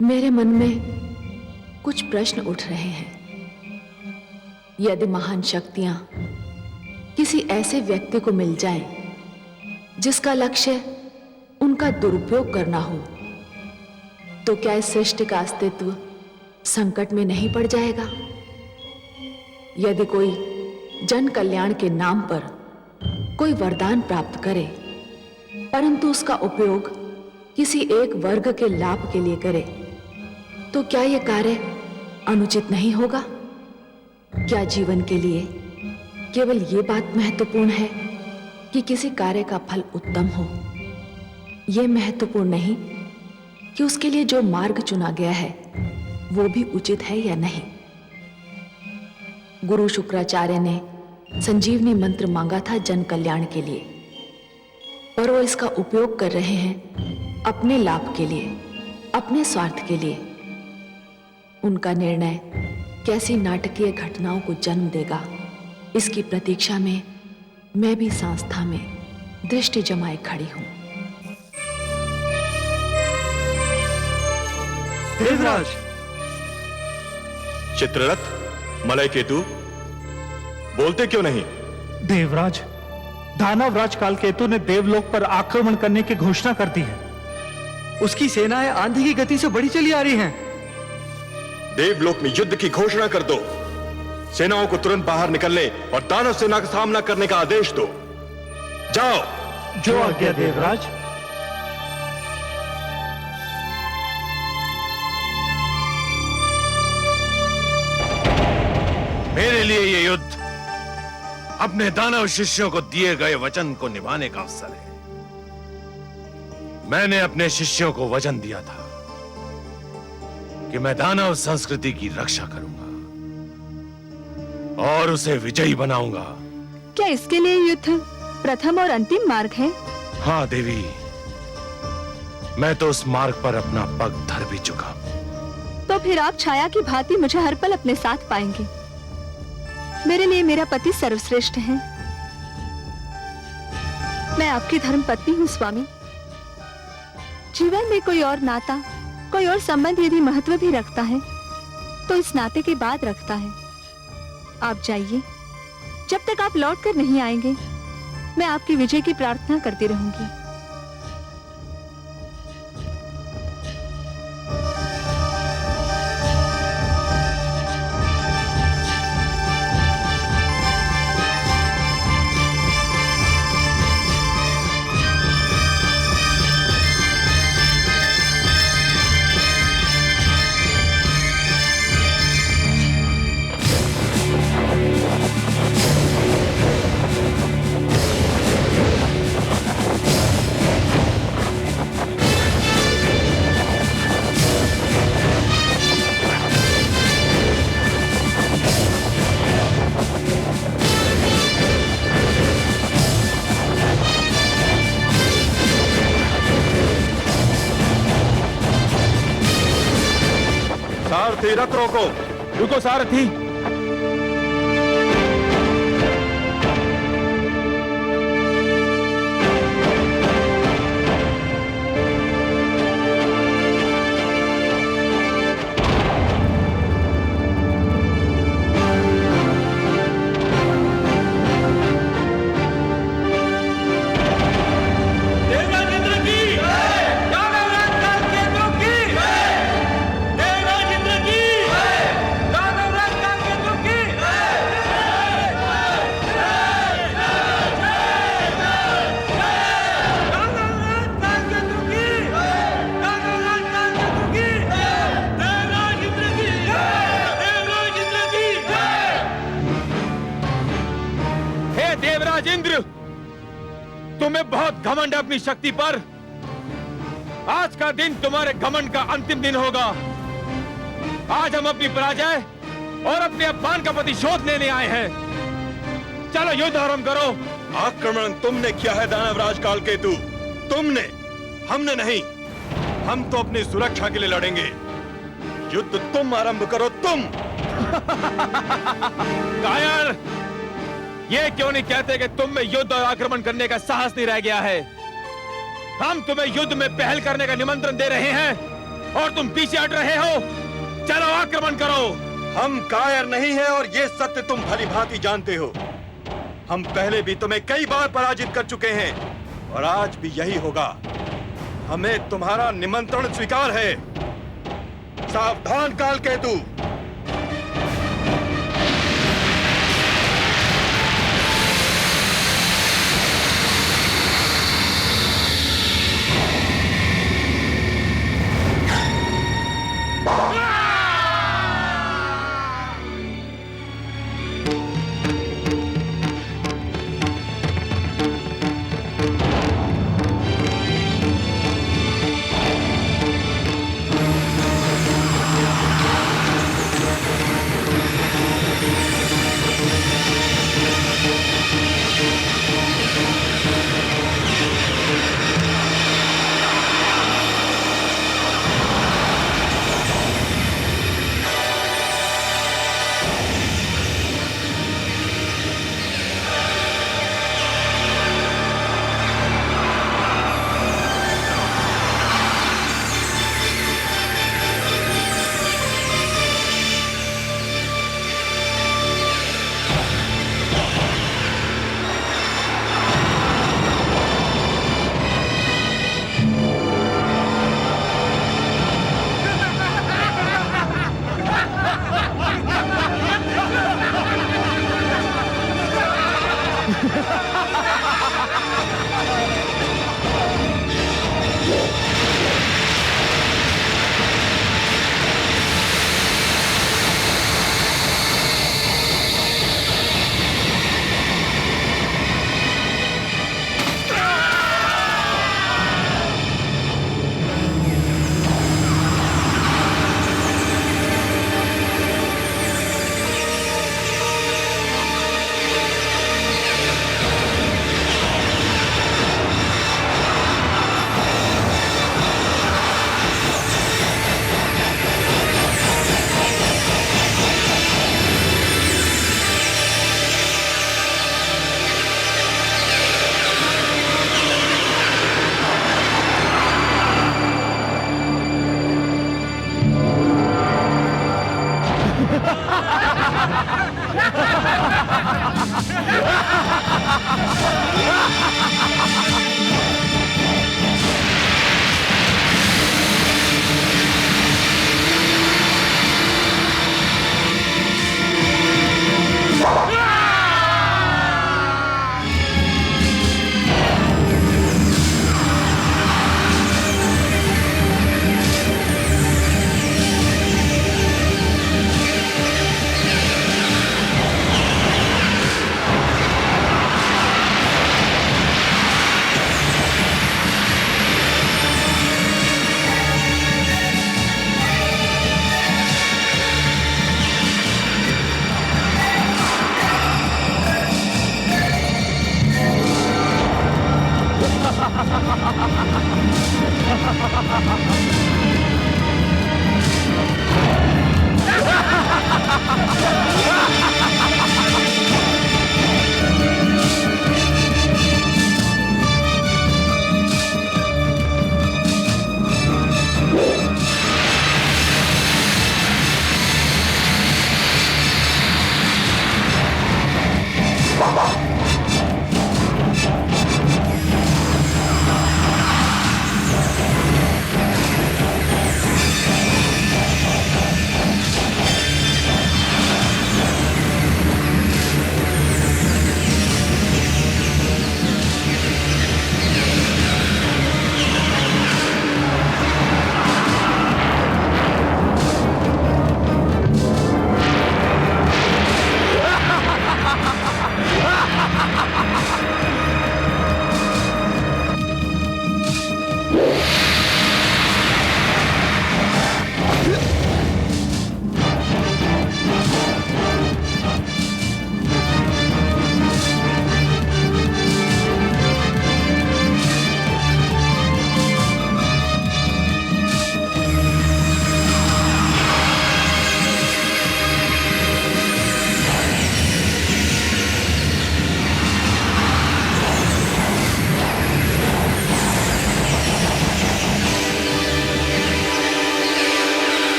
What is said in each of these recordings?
मेरे मन में कुछ प्रश्न उठ रहे हैं। यदि महान शक्तियां किसी ऐसे व्यक्ति को मिल जाएं, जिसका लक्ष्य उनका दुरुपयोग करना हो, तो क्या इस सृष्टि का अस्तित्व संकट में नहीं पड़ जाएगा? यदि कोई जन कल्याण के नाम पर कोई वरदान प्राप्त करे, परंतु उसका उपयोग किसी एक वर्ग के लाभ के लिए करे, तो क्या यह कार्य अनुचित नहीं होगा? क्या जीवन के लिए केवल यह बात महत्वपूर्ण है कि किसी कार्य का फल उत्तम हो? यह महत्वपूर्ण नहीं कि उसके लिए जो मार्ग चुना गया है वो भी उचित है या नहीं। गुरु शुक्राचार्य ने संजीवनी मंत्र मांगा था जन कल्याण के लिए, पर वो इसका उपयोग कर रहे हैं अपने लाभ के लिए, अपने स्वार्थ के लिए। उनका निर्णय कैसी नाटकीय घटनाओं को जन्म देगा, इसकी प्रतीक्षा में मैं भी संस्था में दृष्टि जमाए खड़ी हूं। देवराज! चित्ररथ, मलय केतु, बोलते क्यों नहीं? देवराज, दानवराज कालकेतु ने देवलोक पर आक्रमण करने की घोषणा कर दी है। उसकी सेनाएं आंधी की गति से बढ़ी चली आ रही हैं। देवलोक में युद्ध की घोषणा कर दो। सेनाओं को तुरंत बाहर निकलने और दानव सेना का सामना करने का आदेश दो। जाओ। जो आज्ञा देवराज। मेरे लिए ये युद्ध अपने दानव शिष्यों को दिए गए वचन को निभाने का अवसर है। मैंने अपने शिष्यों को वचन दिया था कि मैं दानव संस्कृति की रक्षा करूंगा और उसे विजयी बनाऊंगा। क्या इसके लिए युद्ध प्रथम और अंतिम मार्ग है? हाँ देवी, मैं तो उस मार्ग पर अपना पग धर भी चुका। तो फिर आप छाया की भांति मुझे हर पल अपने साथ पाएंगे। मेरे लिए मेरा पति सर्वश्रेष्ठ है। मैं आपकी धर्म पत्नी हूँ स्वामी। जीवन में कोई और नाता, कोई और संबंध यदि महत्व भी रखता है तो इस नाते के बाद रखता है। आप जाइए, जब तक आप लौट कर नहीं आएंगे मैं आपकी विजय की प्रार्थना करती रहूंगी। सारथी, रथ रोको। रुको सारथी। इंद्र, तुम्हें बहुत घमंड है अपनी शक्ति पर। आज का दिन तुम्हारे घमंड का अंतिम दिन होगा। आज हम अपनी पराजय और अपने अपमान का प्रतिशोध लेने आए हैं। चलो युद्ध आरंभ करो। आक्रमण तुमने किया है दानवराज कालकेतु, तुमने, हमने नहीं। हम तो अपनी सुरक्षा के लिए लड़ेंगे। युद्ध तुम आरंभ करो, तुम। कायर, ये क्यों नहीं कहते कि तुम में युद्ध और आक्रमण करने का साहस नहीं रह गया है? हम तुम्हें युद्ध में पहल करने का निमंत्रण दे रहे हैं। और तुम पीछे हट रहे हो। चलो आक्रमण करो। हम कायर नहीं है और ये सत्य तुम भली भांति जानते हो। हम पहले भी तुम्हें कई बार पराजित कर चुके हैं और आज भी यही होगा। हमें तुम्हारा निमंत्रण स्वीकार है। सावधान कालकेतु।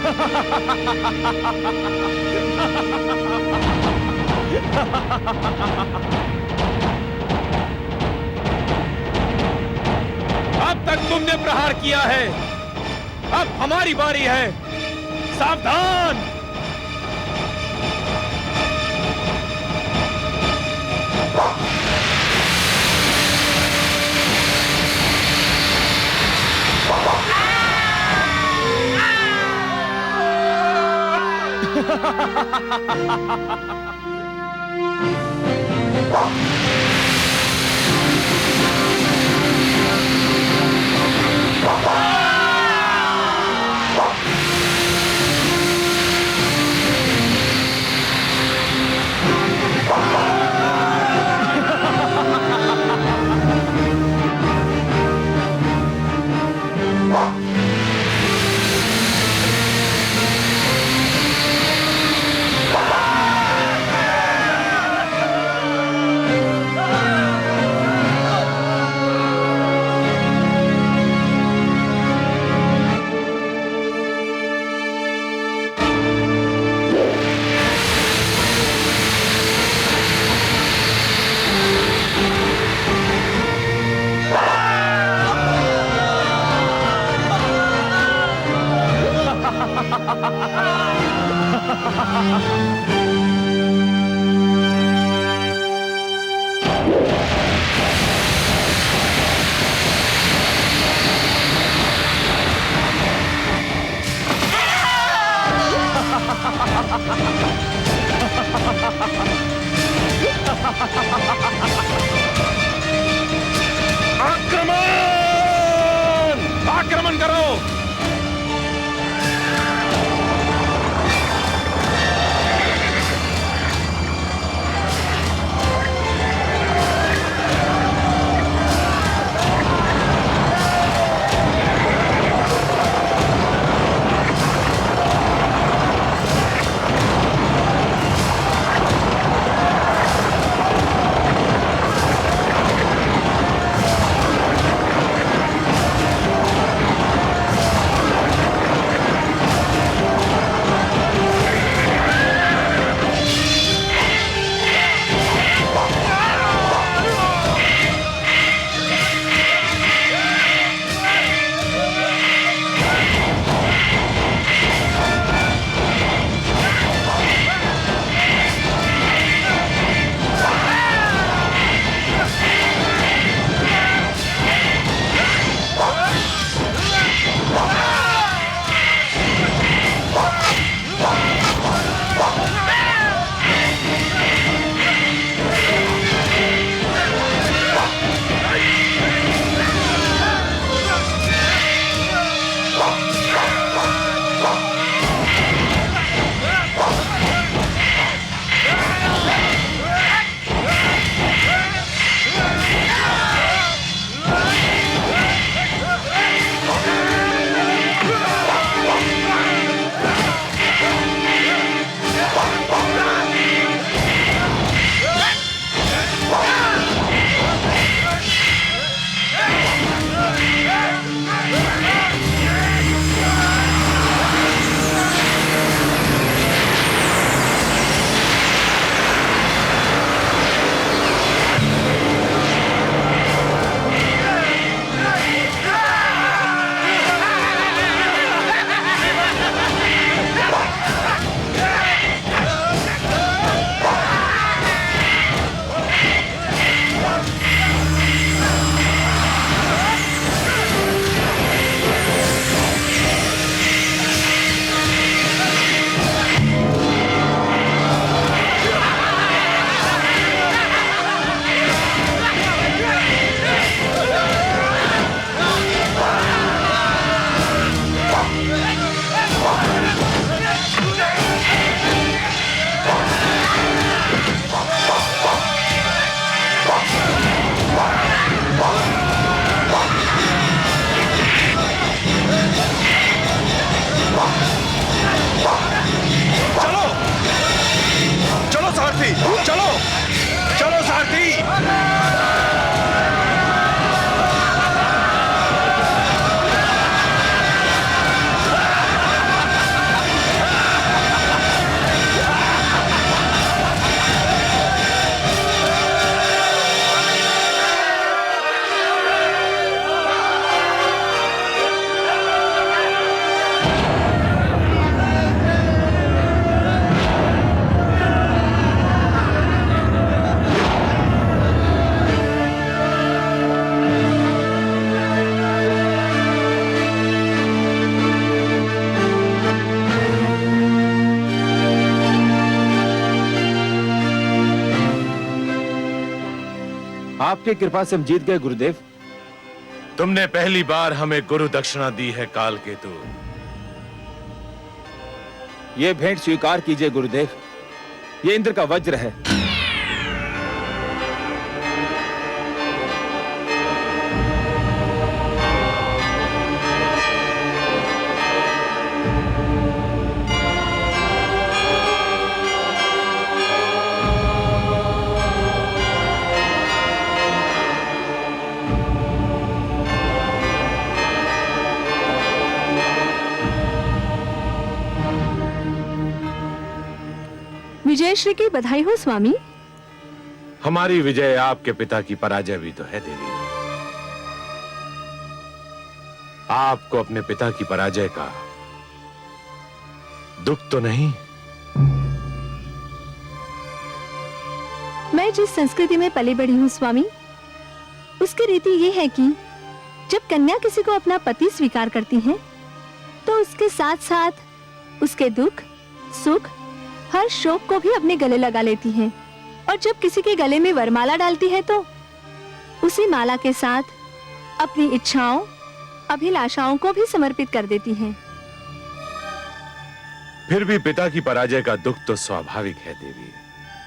अब तक तुमने प्रहार किया है, अब हमारी बारी है। सावधान! आक्रमण! आक्रमण करो! आपकी कृपा से हम जीत गए गुरुदेव। तुमने पहली बार हमें गुरु दक्षिणा दी है काल केतु। ये भेंट स्वीकार कीजिए गुरुदेव, ये इंद्र का वज्र है। विजयश्री की बधाई हो स्वामी। हमारी विजय आपके पिता की पराजय भी तो है देवी। आपको अपने पिता की पराजय का दुख तो नहीं? मैं जिस संस्कृति में पली बड़ी हूँ स्वामी, उसकी रीति ये है कि जब कन्या किसी को अपना पति स्वीकार करती है तो उसके साथ साथ उसके दुख, सुख, हर शोक को भी अपने गले लगा लेती है। और जब किसी के गले में वरमाला डालती है तो उसी माला के साथ अपनी इच्छाओं, अभिलाषाओं को भी समर्पित कर देती है। फिर भी पिता की पराजय का दुख तो स्वाभाविक है देवी।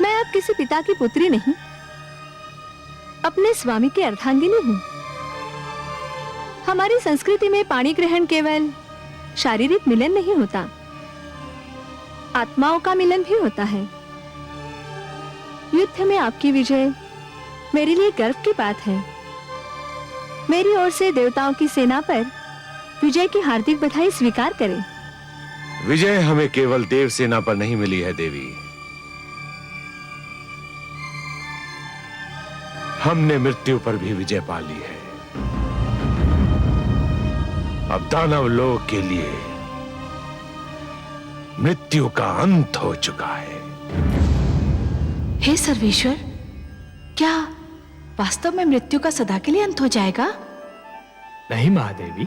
मैं अब किसी पिता की पुत्री नहीं, अपने स्वामी की अर्धांगिनी हूँ। हमारी संस्कृति में पाणी ग्रहण केवल शारीरिक मिलन नहीं होता, आत्माओं का मिलन भी होता है। युद्ध में आपकी विजय मेरे लिए गर्व की बात है। मेरी ओर से देवताओं की सेना पर विजय की हार्दिक बधाई स्वीकार करें। विजय हमें केवल देव सेना पर नहीं मिली है देवी, हमने मृत्यु पर भी विजय पा ली है। अब दानव लोक के लिए मृत्यु का अंत हो चुका है। हे सर्वेश्वर, क्या वास्तव में मृत्यु का सदा के लिए अंत हो जाएगा? नहीं महादेवी,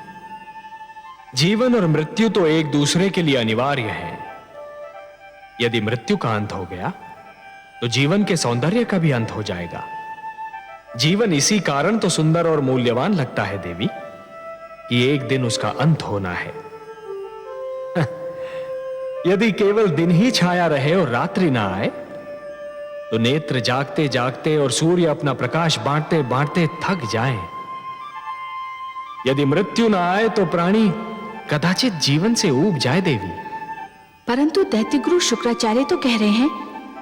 जीवन और मृत्यु तो एक दूसरे के लिए अनिवार्य है। यदि मृत्यु का अंत हो गया तो जीवन के सौंदर्य का भी अंत हो जाएगा। जीवन इसी कारण तो सुंदर और मूल्यवान लगता है देवी कि एक दिन उसका अंत होना है। यदि केवल दिन ही छाया रहे और रात्रि ना आए तो नेत्र जागते जागते और सूर्य अपना प्रकाश बांटते बांटते थक जाएं। यदि मृत्यु ना आए तो प्राणी कदाचित जीवन से ऊब जाए देवी। परंतु दैत्य गुरु शुक्राचार्य तो कह रहे हैं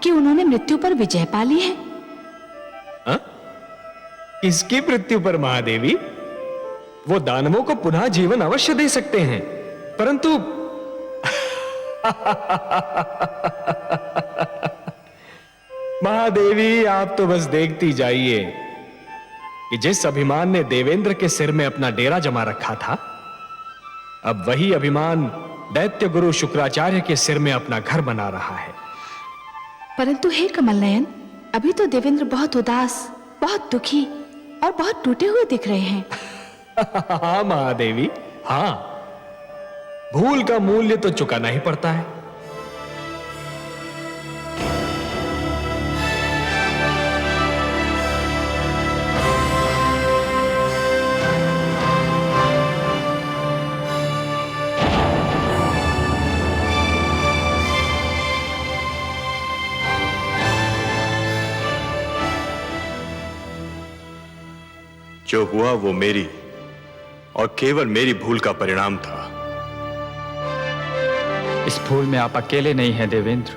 कि उन्होंने मृत्यु पर विजय पा ली है। किसकी मृत्यु पर महादेवी? वो दानवों को पुनः जीवन अवश्य दे सकते हैं, परंतु महादेवी आप तो बस देखती जाइए कि जिस अभिमान ने देवेंद्र के सिर में अपना डेरा जमा रखा था, अब वही अभिमान दैत्य गुरु शुक्राचार्य के सिर में अपना घर बना रहा है। परंतु हे कमल नयन, अभी तो देवेंद्र बहुत उदास, बहुत दुखी और बहुत टूटे हुए दिख रहे हैं। हाँ महादेवी, हाँ, भूल का मूल्य तो चुकाना ही पड़ता है। जो हुआ वो मेरी और केवल मेरी भूल का परिणाम था। इस भूल में आप अकेले नहीं हैं देवेंद्र।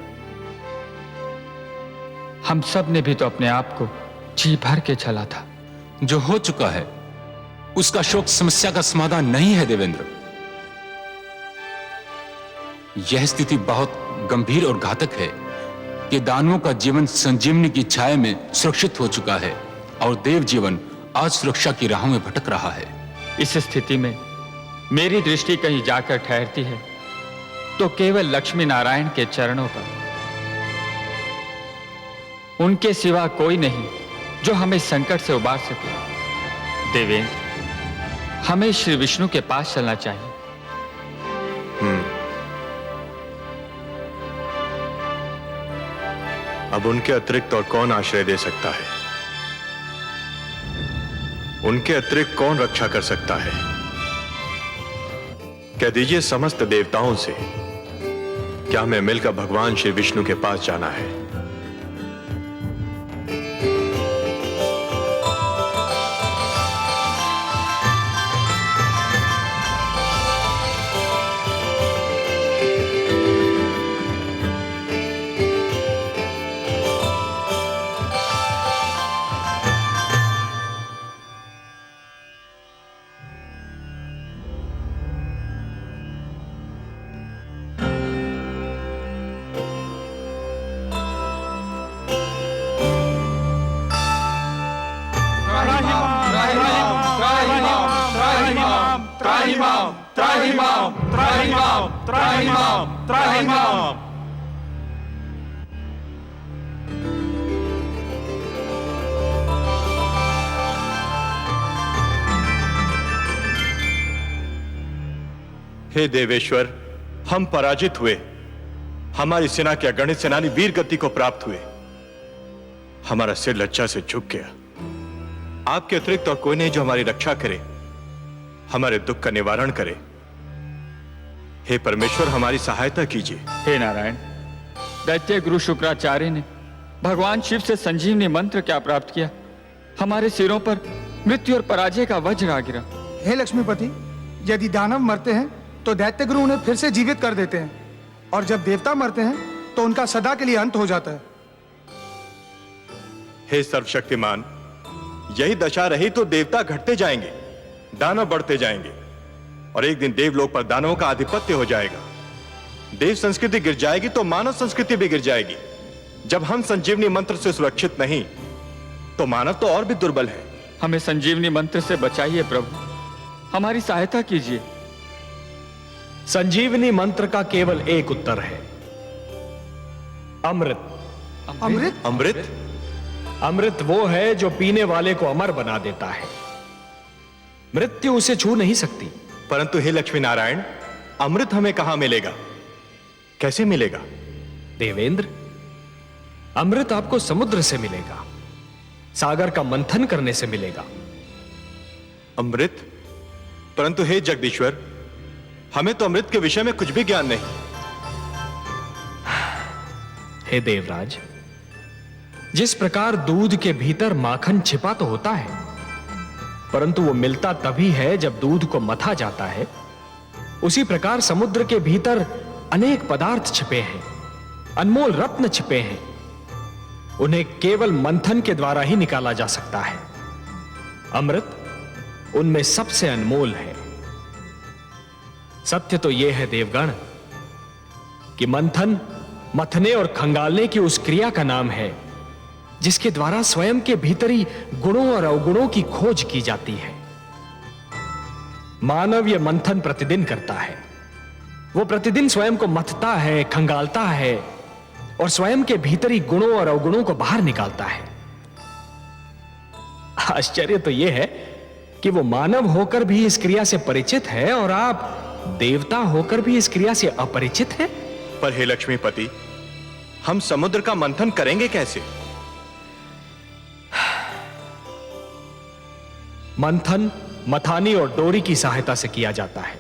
हम सब ने भी तो अपने आप को जी भर के छला था। जो हो चुका है उसका शोक समस्या का समाधान नहीं है देवेंद्र। यह स्थिति बहुत गंभीर और घातक है कि दानवों का जीवन संजीवनी की छाया में सुरक्षित हो चुका है और देव जीवन आज सुरक्षा की राहों में भटक रहा है। इस स्थिति में मेरी दृष्टि कहीं जाकर ठहरती है तो केवल लक्ष्मी नारायण के चरणों पर। उनके सिवा कोई नहीं जो हमें संकट से उबार सके। देवेंद्र, हमें श्री विष्णु के पास चलना चाहिए। अब उनके अतिरिक्त और कौन आश्रय दे सकता है? उनके अतिरिक्त कौन रक्षा कर सकता है? कह दीजिए समस्त देवताओं से, क्या हमें मिलकर भगवान श्री विष्णु के पास जाना है? हे देवेश्वर, हम पराजित हुए। हमारी सेना के अगणित सेनानी वीर गति को प्राप्त हुए। हमारा सिर लज्जा से झुक गया। आपके अतिरिक्त और कोई नहीं जो हमारी रक्षा करे, हमारे दुख का निवारण करे। हे परमेश्वर, हमारी सहायता कीजिए। हे नारायण, दैत्य गुरु शुक्राचार्य ने भगवान शिव से संजीवनी मंत्र क्या प्राप्त किया? हमारे सिरों पर मृत्यु और पराजय का वज्र आ गिरा। हे लक्ष्मीपति, यदि दानव मरते हैं तो दैत्य गुरु उन्हें फिर से जीवित कर देते हैं, और जब देवता मरते हैं तो उनका सदा के लिए अंत हो जाता है। हे सर्वशक्तिमान, यही दशा रही तो देवता घटते जाएंगे, दानव बढ़ते जाएंगे, और एक दिन देवलोक पर दानवों का आधिपत्य हो जाएगा। देव संस्कृति गिर जाएगी तो मानव संस्कृति भी गिर जाएगी। जब हम संजीवनी मंत्र से सुरक्षित नहीं, तो मानव तो और भी दुर्बल है। हमें संजीवनी मंत्र से बचाइए प्रभु, हमारी सहायता कीजिए। संजीवनी मंत्र का केवल एक उत्तर है, अमृत। अमृत? अमृत? अमृत वो है जो पीने वाले को अमर बना देता है। मृत्यु उसे छू नहीं सकती। परंतु हे लक्ष्मी नारायण, अमृत हमें कहां मिलेगा, कैसे मिलेगा? देवेंद्र, अमृत आपको समुद्र से मिलेगा, सागर का मंथन करने से मिलेगा। अमृत? परंतु हे जगदीश्वर, हमें तो अमृत के विषय में कुछ भी ज्ञान नहीं। हे देवराज, जिस प्रकार दूध के भीतर माखन छिपा तो होता है, परंतु वो मिलता तभी है जब दूध को मथा जाता है, उसी प्रकार समुद्र के भीतर अनेक पदार्थ छिपे हैं, अनमोल रत्न छिपे हैं। उन्हें केवल मंथन के द्वारा ही निकाला जा सकता है। अमृत उनमें सबसे अनमोल है। सत्य तो यह है देवगण कि मंथन मथने और खंगालने की उस क्रिया का नाम है जिसके द्वारा स्वयं के भीतरी गुणों और अवगुणों की खोज की जाती है। मानव यह मंथन प्रतिदिन करता है। वो प्रतिदिन स्वयं को मथता है, खंगालता है और स्वयं के भीतरी गुणों और अवगुणों को बाहर निकालता है। आश्चर्य तो यह है कि वो मानव होकर भी इस क्रिया से परिचित है और आप देवता होकर भी इस क्रिया से अपरिचित हैं। पर हे लक्ष्मीपति, हम समुद्र का मंथन करेंगे कैसे? मंथन मथानी और डोरी की सहायता से किया जाता है।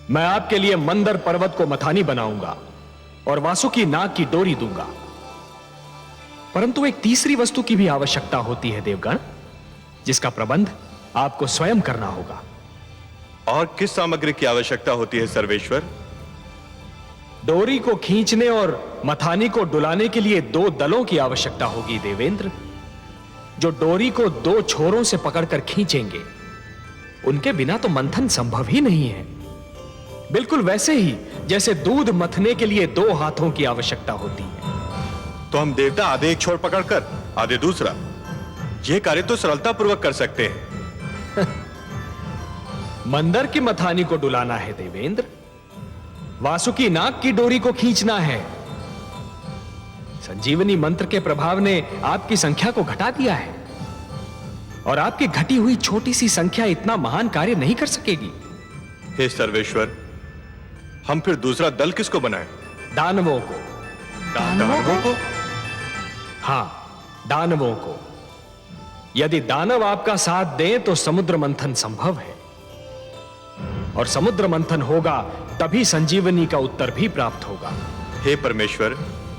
मैं आपके लिए मंदर पर्वत को मथानी बनाऊंगा और वासुकी नाग की डोरी दूंगा। परंतु एक तीसरी वस्तु की भी आवश्यकता होती है देवगण, जिसका प्रबंध आपको स्वयं करना होगा। और किस सामग्री की आवश्यकता होती है सर्वेश्वर? डोरी को खींचने और मथानी को डुलाने के लिए 2 दलों की आवश्यकता होगी देवेंद्र, जो डोरी को 2 छोरों से पकड़कर खींचेंगे। उनके बिना तो मंथन संभव ही नहीं है। बिल्कुल वैसे ही जैसे दूध मथने के लिए 2 हाथों की आवश्यकता होती है। तो हम देवता आधे एक छोर पकड़कर आधे दूसरा, यह कार्य तो सरलता पूर्वक कर सकते हैं। मंदर की मथानी को डुलाना है देवेंद्र, वासुकी नाग की डोरी को खींचना है। संजीवनी मंत्र के प्रभाव ने आपकी संख्या को घटा दिया है और आपकी घटी हुई छोटी सी संख्या इतना महान कार्य नहीं कर सकेगी। हे सर्वेश्वर, हम फिर दूसरा दल किसको बनाएं? दानवों को। दानवों को? हां, दानवों को। यदि दानव आपका साथ दें तो समुद्र मंथन संभव है, और समुद्र मंथन होगा तभी संजीवनी का उत्तर भी प्राप्त होगा। हे परमेश्वर,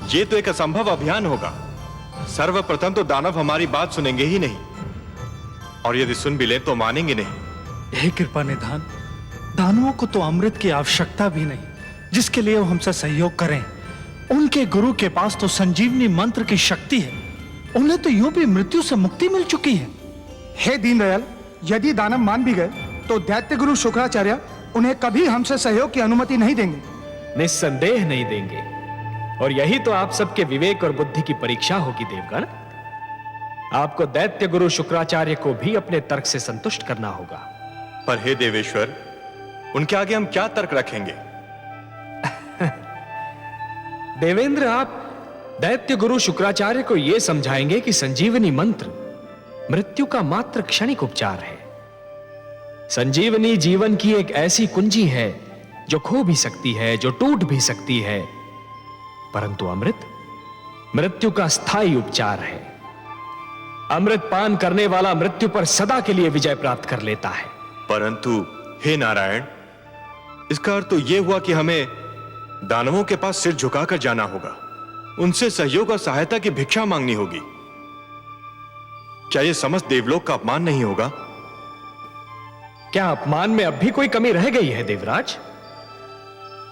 ये तो एक असंभव अभियान होगा। सर्वप्रथम तो दानव हमारी बात सुनेंगे ही नहीं, और यदि सुन भी ले तो मानेंगे नहीं। हे कृपा निधान, दानवों को तो अमृत की आवश्यकता भी नहीं, जिसके लिए वो हमसे सहयोग करें। उनके गुरु के पास तो संजीवनी मंत्र की शक्ति है, उन्हें तो यूं भी मृत्यु से मुक्ति मिल चुकी है। हे दीनदयाल, यदि दानव मान भी गए तो दैत्य गुरु शुक्राचार्य उन्हें कभी हमसे सहयोग की अनुमति नहीं देंगे। निस्संदेह नहीं देंगे, और यही तो आप सबके विवेक और बुद्धि की परीक्षा होगी देवगण। आपको दैत्य गुरु शुक्राचार्य को भी अपने तर्क से संतुष्ट करना होगा। पर हे देवेश्वर, उनके आगे हम क्या तर्क रखेंगे? देवेंद्र, आप दैत्य गुरु शुक्राचार्य को यह समझाएंगे कि संजीवनी मंत्र मृत्यु का मात्र क्षणिक उपचार है। संजीवनी जीवन की एक ऐसी कुंजी है जो खो भी सकती है, जो टूट भी सकती है, परंतु अमृत मृत्यु का स्थायी उपचार है। अमृत पान करने वाला मृत्यु पर सदा के लिए विजय प्राप्त कर लेता है। परंतु हे नारायण, इसका अर्थ तो यह हुआ कि हमें दानवों के पास सिर झुकाकर जाना होगा, उनसे सहयोग और सहायता की भिक्षा मांगनी होगी। क्या यह समस्त देवलोक का अपमान नहीं होगा? क्या अपमान में अब भी कोई कमी रह गई है देवराज?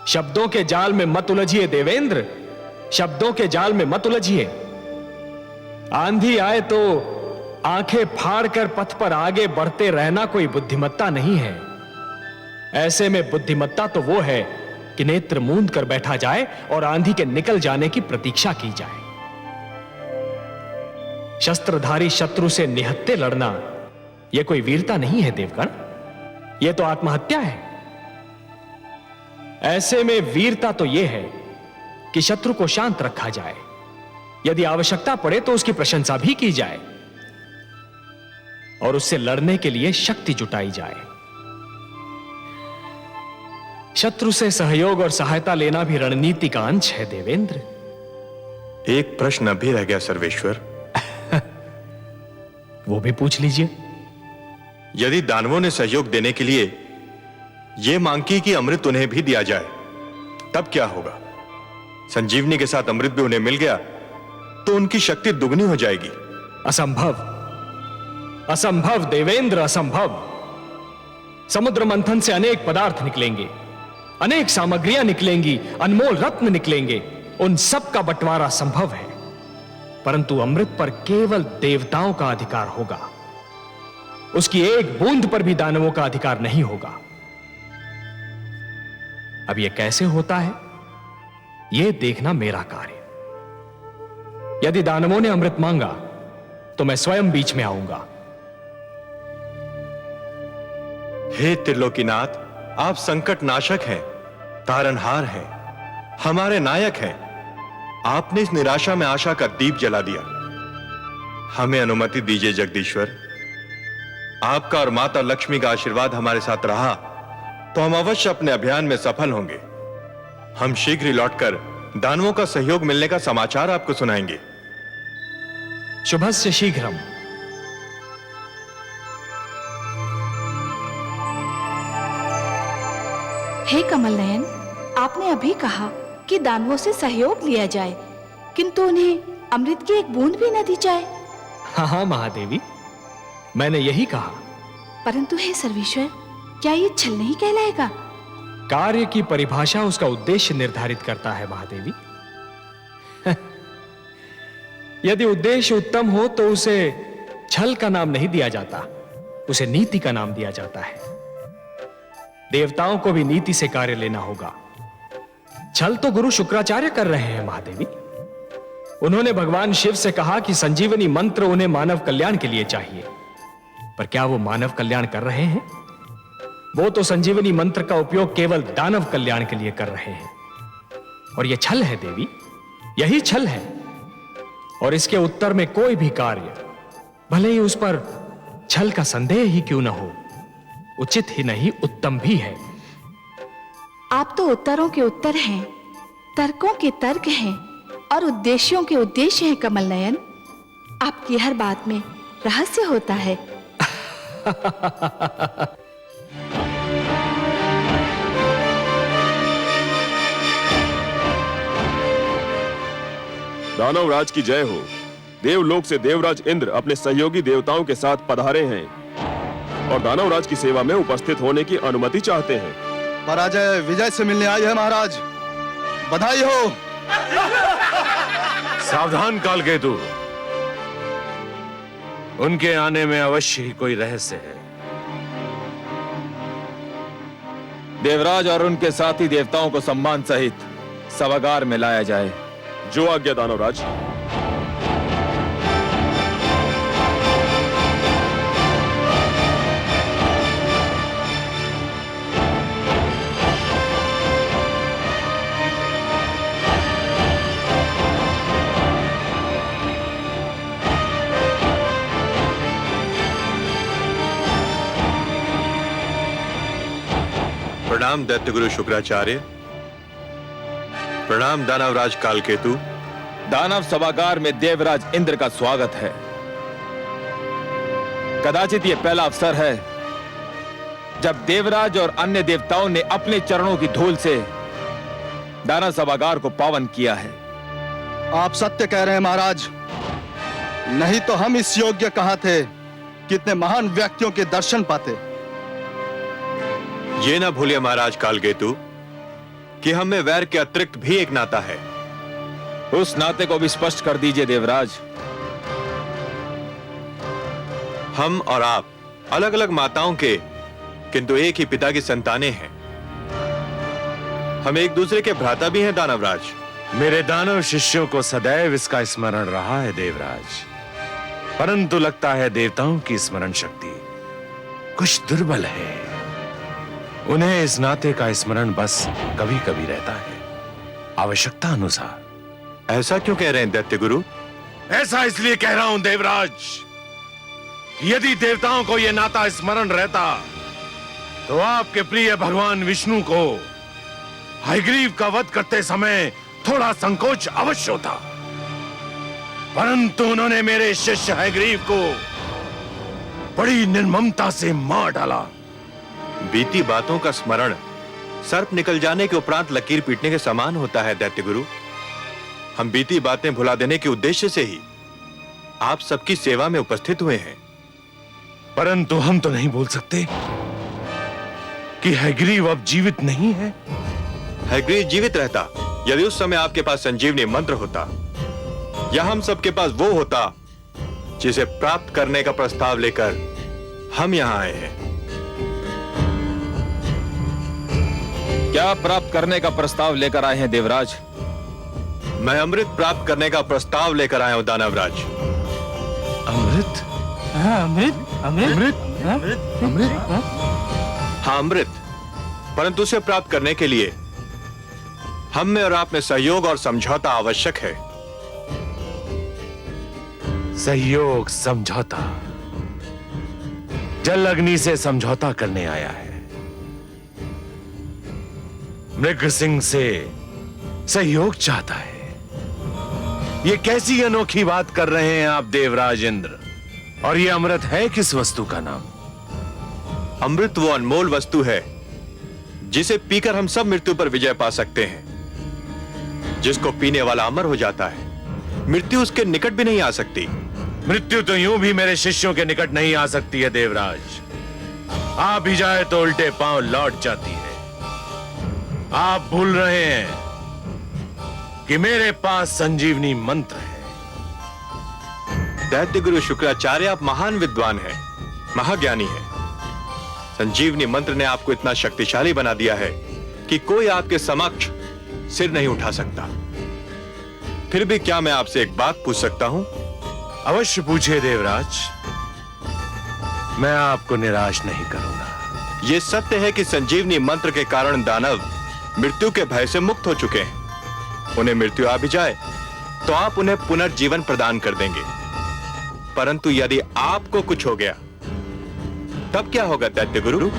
शब्दों के जाल में मत उलझिए देवेंद्र, शब्दों के जाल में मत उलझिए। आंधी आए तो आंखें फाड़कर पथ पर आगे बढ़ते रहना कोई बुद्धिमत्ता नहीं है। ऐसे में बुद्धिमत्ता तो वो है कि नेत्र मूंद कर बैठा जाए और आंधी के निकल जाने की प्रतीक्षा की जाए। शस्त्रधारी शत्रु से निहत्थे लड़ना यह कोई वीरता नहीं है देवगण, यह तो आत्महत्या है। ऐसे में वीरता तो यह है कि शत्रु को शांत रखा जाए, यदि आवश्यकता पड़े तो उसकी प्रशंसा भी की जाए और उससे लड़ने के लिए शक्ति जुटाई जाए। शत्रु से सहयोग और सहायता लेना भी रणनीति का अंश है देवेंद्र। एक प्रश्न अभी रह गया सर्वेश्वर। वो भी पूछ लीजिए। यदि दानवों ने सहयोग देने के लिए यह मांग की कि अमृत उन्हें भी दिया जाए, तब क्या होगा? संजीवनी के साथ अमृत भी उन्हें मिल गया तो उनकी शक्ति दुगनी हो जाएगी। असंभव, असंभव देवेंद्र, असंभव। समुद्र मंथन से अनेक पदार्थ निकलेंगे, अनेक सामग्रियां निकलेंगी, अनमोल रत्न निकलेंगे, उन सब का बंटवारा संभव है, परंतु अमृत पर केवल देवताओं का अधिकार होगा। उसकी एक बूंद पर भी दानवों का अधिकार नहीं होगा। अब यह कैसे होता है, यह देखना मेरा कार्य। यदि दानवों ने अमृत मांगा तो मैं स्वयं बीच में आऊंगा। हे त्रिलोकीनाथ, आप संकट नाशक हैं, तारनहार हैं, हमारे नायक हैं। आपने इस निराशा में आशा का दीप जला दिया। हमें अनुमति दीजिए जगदीश्वर। आपका और माता लक्ष्मी का आशीर्वाद हमारे साथ रहा तो हम अवश्य अपने अभियान में सफल होंगे। हम शीघ्र ही लौटकर दानवों का सहयोग मिलने का समाचार आपको सुनाएंगे। शुभस्य शीघ्रम। हे कमल नयन, आपने अभी कहा कि दानवों से सहयोग लिया जाए, किंतु उन्हें अमृत की एक बूंद भी न दी जाए। हाँ महादेवी, मैंने यही कहा। परंतु हे सर्वेश्वर, क्या ये छल नहीं कहलाएगा? कार्य की परिभाषा उसका उद्देश्य निर्धारित करता है महादेवी। यदि उद्देश्य उत्तम हो तो उसे छल का नाम नहीं दिया जाता, उसे नीति का नाम दिया जाता है। देवताओं को भी नीति से कार्य लेना होगा। छल तो गुरु शुक्राचार्य कर रहे हैं महादेवी। उन्होंने भगवान शिव से कहा कि संजीवनी मंत्र उन्हें मानव कल्याण के लिए चाहिए, पर क्या वो मानव कल्याण कर रहे हैं? वो तो संजीवनी मंत्र का उपयोग केवल दानव कल्याण के लिए कर रहे हैं, और यह छल है देवी, यही छल है। और इसके उत्तर में कोई भी कार्य, भले ही उस पर छल का संदेह ही क्यों न हो, उचित ही नहीं उत्तम भी है। आप तो उत्तरों के उत्तर हैं, तर्कों के तर्क हैं और उद्देश्यों के उद्देश्य हैं कमल नयन। आपकी हर बात में रहस्य होता है। दानवराज की जय हो। देवलोक से देवराज इंद्र अपने सहयोगी देवताओं के साथ पधारे हैं और दानवराज की सेवा में उपस्थित होने की अनुमति चाहते हैं। पराजय विजय से मिलने आई है महाराज, बधाई हो। सावधान कालकेतु, उनके आने में अवश्य ही कोई रहस्य है। देवराज और उनके साथी देवताओं को सम्मान सहित सभागार में लाया जाए। जो आज्ञा दानवराज। प्रणाम दैत्यगुरु शुक्राचार्य। प्रणाम दानवराज कालकेतु। दानव सभागार में देवराज इंद्र का स्वागत है। कदाचित यह पहला अवसर है जब देवराज और अन्य देवताओं ने अपने चरणों की धूल से दानव सभागार को पावन किया है। आप सत्य कह रहे हैं महाराज, नहीं तो हम इस योग्य कहां थे, कितने महान व्यक्तियों के दर्शन पाते। ये ना भूलिए महाराज कालकेतु कि हम में वैर के अतिरिक्त भी एक नाता है। उस नाते को भी स्पष्ट कर दीजिए देवराज। हम और आप अलग अलग माताओं के किंतु एक ही पिता की संतानें हैं। हम एक दूसरे के भ्राता भी हैं दानवराज। मेरे दानव शिष्यों को सदैव इसका स्मरण रहा है देवराज, परंतु लगता है देवताओं की स्मरण शक्ति कुछ दुर्बल है। उन्हें इस नाते का स्मरण बस कभी कभी रहता है, आवश्यकता अनुसार। ऐसा क्यों कह रहे हैं दैत्य गुरु? ऐसा इसलिए कह रहा हूं देवराज, यदि देवताओं को यह नाता स्मरण रहता तो आपके प्रिय भगवान विष्णु को हयग्रीव का वध करते समय थोड़ा संकोच अवश्य होता, परंतु उन्होंने मेरे शिष्य हयग्रीव को बड़ी निर्ममता से मार डाला। बीती बातों का स्मरण सर्प निकल जाने के उपरांत लकीर पीटने के समान होता है दैत्य गुरु। हम बीती बातें भुला देने के उद्देश्य से ही आप सबकी सेवा में उपस्थित हुए हैं। परंतु हम तो नहीं बोल सकते कि हयग्रीव अब जीवित नहीं है। हयग्रीव जीवित रहता यदि उस समय आपके पास संजीवनी मंत्र होता, या हम सबके पास वो होता जिसे प्राप्त करने का प्रस्ताव लेकर हम यहां आए हैं। क्या प्राप्त करने का प्रस्ताव लेकर आए हैं देवराज? मैं अमृत प्राप्त करने का प्रस्ताव लेकर आया हूं दानवराज। अमृत? अमृत? अमृत? अमृत? हाँ अमृत, परंतु उसे प्राप्त करने के लिए हम में और आप में सहयोग और समझौता आवश्यक है। सहयोग, समझौता। जल अग्नि से समझौता करने आया है, मृग सिंह से सहयोग चाहता है। ये कैसी अनोखी बात कर रहे हैं आप देवराज इंद्र? और ये अमृत है किस वस्तु का नाम? अमृत वो अनमोल वस्तु है जिसे पीकर हम सब मृत्यु पर विजय पा सकते हैं। जिसको पीने वाला अमर हो जाता है, मृत्यु उसके निकट भी नहीं आ सकती। मृत्यु तो यूं भी मेरे शिष्यों के निकट नहीं आ सकती है देवराज, आ भी जाए तो उल्टे पांव लौट जाती है। आप भूल रहे हैं कि मेरे पास संजीवनी मंत्र है। दैत्य गुरु शुक्राचार्य, आप महान विद्वान हैं, महाज्ञानी हैं। संजीवनी मंत्र ने आपको इतना शक्तिशाली बना दिया है कि कोई आपके समक्ष सिर नहीं उठा सकता। फिर भी क्या मैं आपसे एक बात पूछ सकता हूं? अवश्य पूछिए देवराज, मैं आपको निराश नहीं करूंगा। यह सत्य है कि संजीवनी मंत्र के कारण दानव मृत्यु के भय से मुक्त हो चुके हैं। उन्हें मृत्यु आ भी जाए तो आप उन्हें पुनर्जीवन प्रदान कर देंगे, परंतु यदि आपको कुछ हो गया तब क्या होगा दैत्य गुरु?